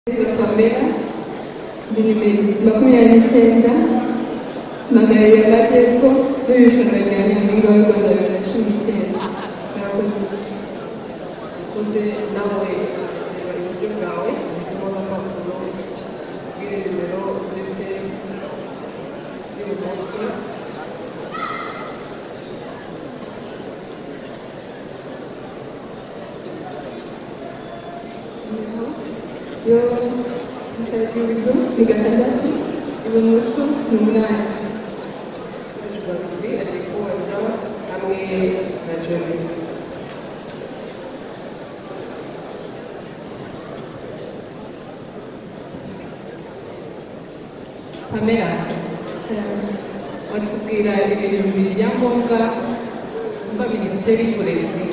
Pamela Dinimeri 29 Magarire Amajyepfo n'irushanwa rya Nyampinga w'u Rwanda 2019. Murakoze. Uze nawe bari mu buryo bwawe bituma agapapuro tubwire nimero ndetse n'ibumoso. Yo bisabye ibigo ni 6 ibumoso ni 8. Babiri ari kubaza hamwe na Johnny. Pamela, watubwira ibintu bibiri bya ngombwa umva Minisiteri y'Uburezi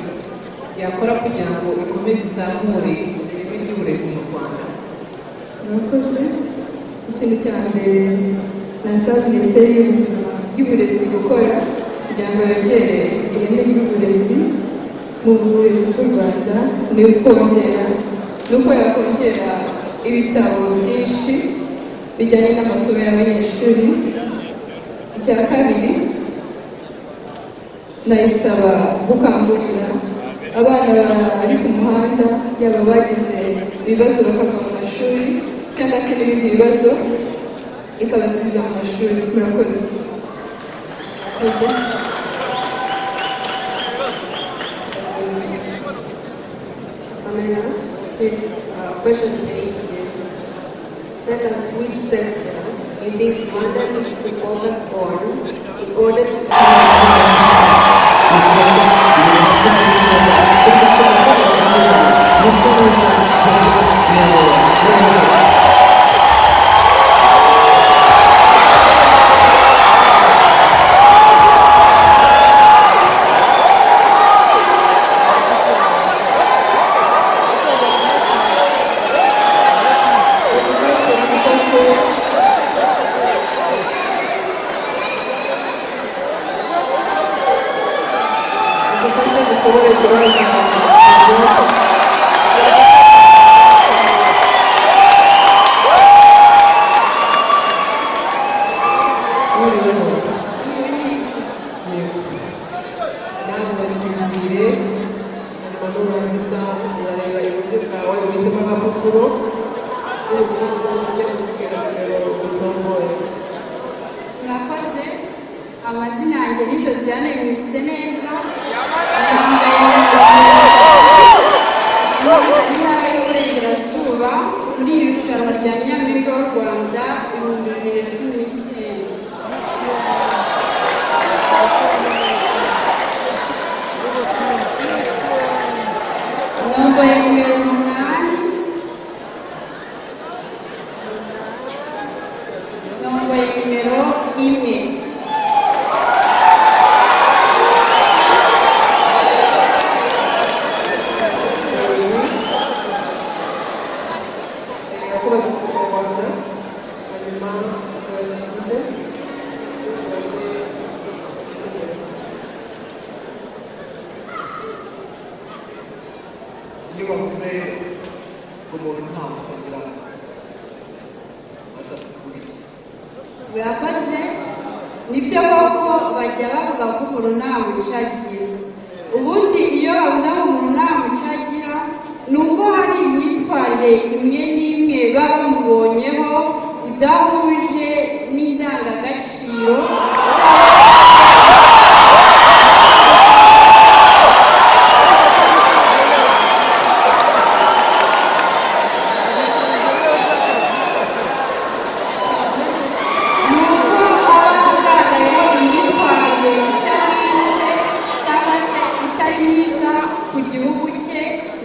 yakora kugira ngo ikomeze izamure ireme ry'uburezi mu Rwanda. Murakoze. Ikintu cya mbere nasaba Minisiteri y'Uburezi gukora kugira ngo yongere ireme ry'uburezi mu burezi bw'u Rwanda ni uko yakongera ibitabo byinshi bijyanye n'amasomo y'abanyeshuri. Icya kabiri nayisaba gukangurira abana bari ku muhanda yaba bagize ibibazo bakava mu mashuri cyangwa se n'ibindi bibazo ikabasubiza mu mashuri. Murakoze. Pamela, please, question 8 is, tell us which sector you think Rwanda needs to focus on in order to amazina yanjye ni Josiane Mwiseneza intara y'Uburengerazuba muri iri rushanwa rya Nyampinga w'u Rwanda 2019. Nomboye nimero 8, nomboye nimero 1. Murakoze. Nibyo koko bajya bavuga ko umuntu nta mucagira. Ubundi iyo bavuga ngo umuntu nta mucagira ni uko hari imyitwarire imwe n'imwe baba bamubonyeho idahuje n'indangagaciro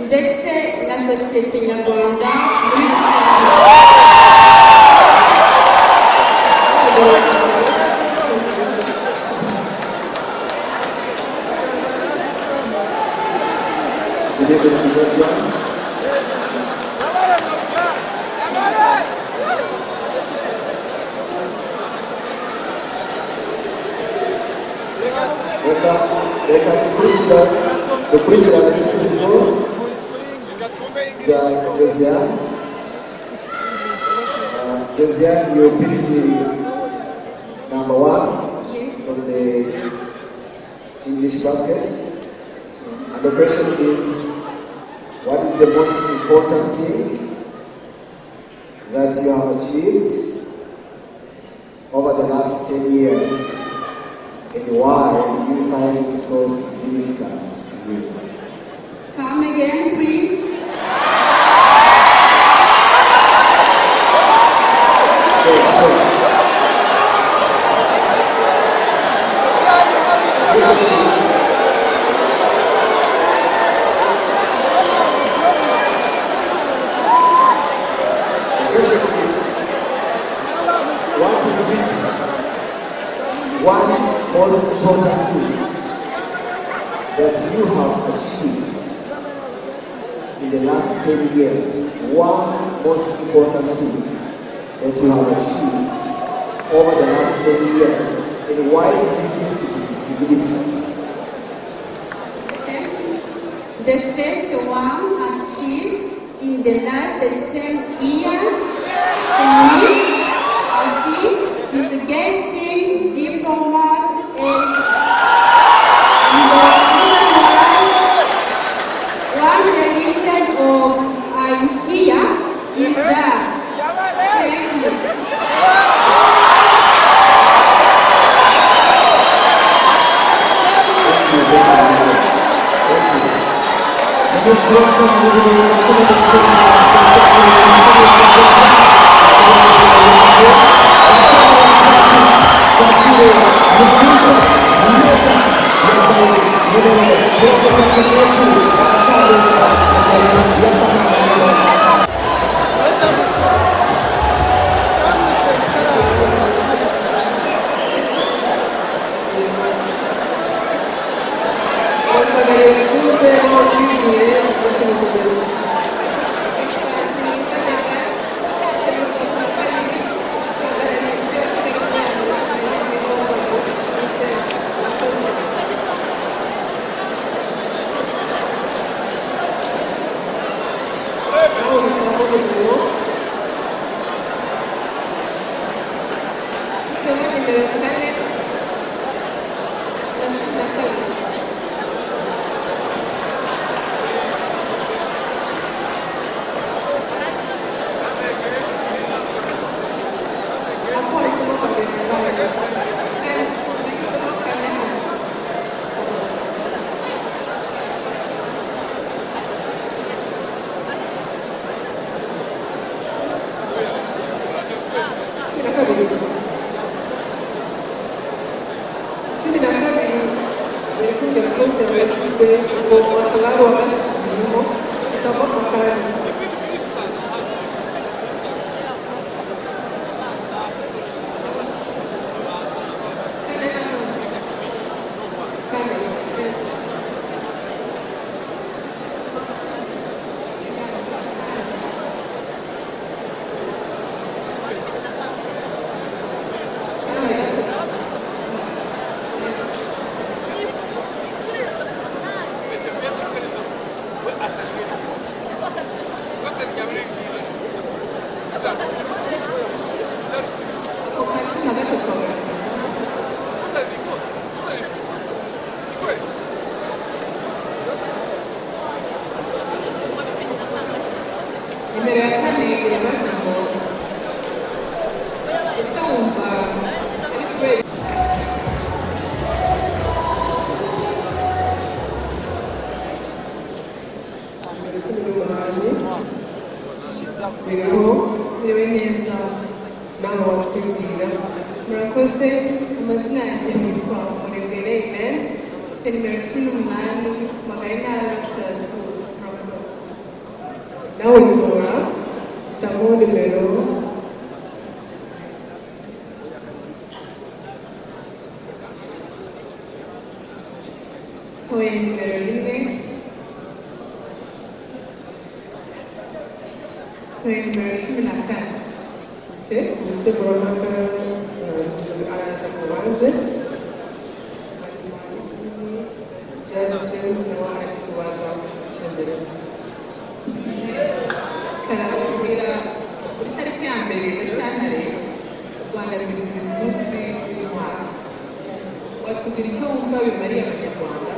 ndetse na sosiyete nyarwanda muri reka dukurikirane ibisubizo bya Josiane. Josiane, you picked number 1 Yes. from the English basket. And the question is, what is the most important thing that you have achieved over the last 10 years? And why do you find it so significant to you? Come again, please. Okay, sure. What is it? One most important thing that you have achieved in the last 10 years. One most important thing that you have achieved over the last 10 years, and why do you think it is significant? The first one achieved in the last 10 years for me, I think, is getting diploma and the reason of I'm here is that. Thank you. Karabutubwira kuri tariki ya mbere Gashyantare kwizihiza umunsi w'intwari watubwira icyo wumva bimariye abanyarwanda